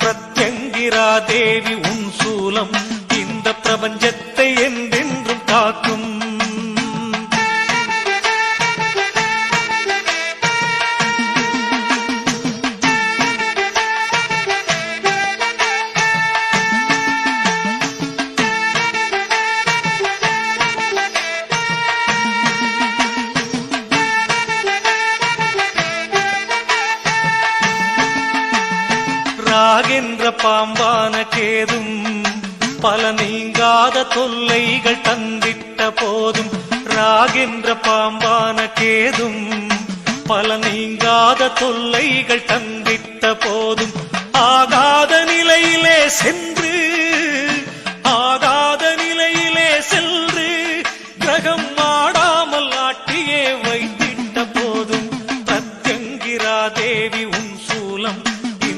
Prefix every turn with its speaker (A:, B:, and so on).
A: பிரத்யங்கிரா தேவி உன் சூலம் இந்த பிரபஞ்சத்தை என்றென்றும் காக்கும். ராகென்ற பாம்பான கேதும் பல நீங்காத தொல்லைகள் தந்திட்ட போதும், ராகென்ற பாம்பான கேதும் பல நீங்காத தொல்லைகள் தந்திட்ட போதும், ஆகாத நிலையிலே சென்று